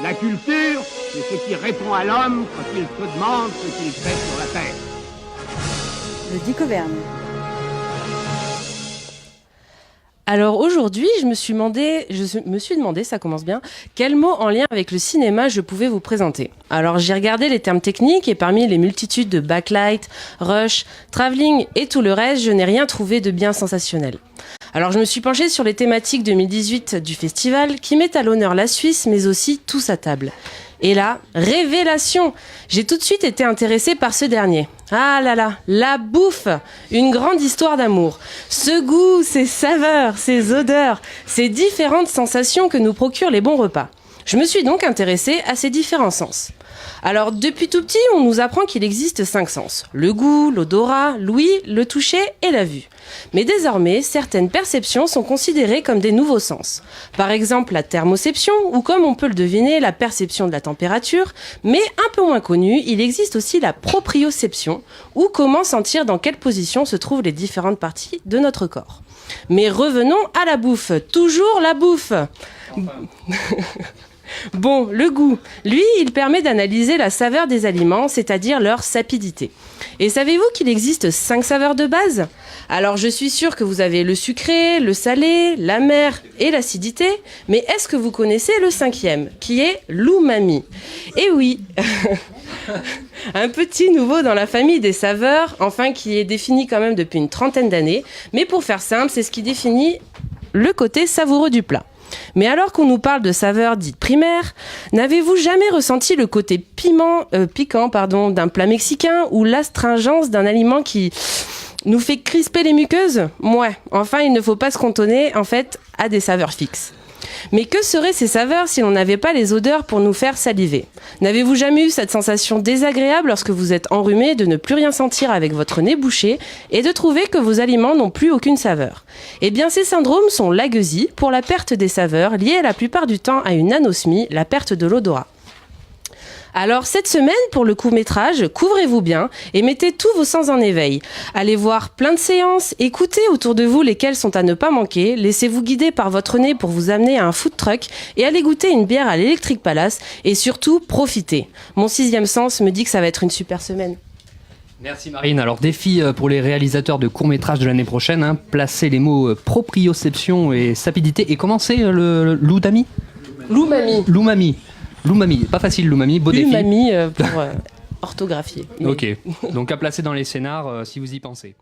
La culture, c'est ce qui répond à l'homme quand il se demande ce qu'il fait sur la terre. Le Dick Auvergne. Alors aujourd'hui, je me suis demandé, ça commence bien, quel mot en lien avec le cinéma je pouvais vous présenter. Alors j'ai regardé les termes techniques et parmi les multitudes de backlight, rush, travelling et tout le reste, je n'ai rien trouvé de bien sensationnel. Alors je me suis penchée sur les thématiques 2018 du festival qui met à l'honneur la Suisse mais aussi tous à table. Et là, révélation! J'ai tout de suite été intéressée par ce dernier. Ah là là, la bouffe! Une grande histoire d'amour. Ce goût, ces saveurs, ces odeurs, ces différentes sensations que nous procurent les bons repas. Je me suis donc intéressée à ces différents sens. Alors, depuis tout petit, on nous apprend qu'il existe 5 sens. Le goût, l'odorat, l'ouïe, le toucher et la vue. Mais désormais, certaines perceptions sont considérées comme des nouveaux sens. Par exemple, la thermoception, ou comme on peut le deviner, la perception de la température. Mais un peu moins connue, il existe aussi la proprioception, ou comment sentir dans quelle position se trouvent les différentes parties de notre corps. Mais revenons à la bouffe. Toujours la bouffe. Bon, le goût. Lui, il permet d'analyser la saveur des aliments, c'est-à-dire leur sapidité. Et savez-vous qu'il existe 5 saveurs de base ? Alors, je suis sûre que vous avez le sucré, le salé, l'amer et l'acidité, mais est-ce que vous connaissez le 5e, qui est l'umami ? Eh oui, un petit nouveau dans la famille des saveurs, enfin qui est défini quand même depuis une 30aine d'années, mais pour faire simple, c'est ce qui définit le côté savoureux du plat. Mais alors qu'on nous parle de saveurs dites primaires, n'avez-vous jamais ressenti le côté piquant d'un plat mexicain ou l'astringence d'un aliment qui nous fait crisper les muqueuses ? Ouais, enfin il ne faut pas se cantonner en fait à des saveurs fixes. Mais que seraient ces saveurs si l'on n'avait pas les odeurs pour nous faire saliver ? N'avez-vous jamais eu cette sensation désagréable lorsque vous êtes enrhumé de ne plus rien sentir avec votre nez bouché et de trouver que vos aliments n'ont plus aucune saveur ? Eh bien, ces syndromes sont l'agueusie pour la perte des saveurs liée la plupart du temps à une anosmie, la perte de l'odorat. Alors cette semaine, pour le court-métrage, couvrez-vous bien et mettez tous vos sens en éveil. Allez voir plein de séances, écoutez autour de vous lesquelles sont à ne pas manquer, laissez-vous guider par votre nez pour vous amener à un food truck et allez goûter une bière à l'Electric Palace et surtout, profitez. Mon 6e sens me dit que ça va être une super semaine. Merci Marine. Alors défi pour les réalisateurs de courts-métrages de l'année prochaine, placer les mots proprioception et sapidité. Et comment c'est le l'umami ? L'umami, pas facile l'umami, beau défi. L'umami pour orthographier. Mais... Ok, donc à placer dans les scénars si vous y pensez.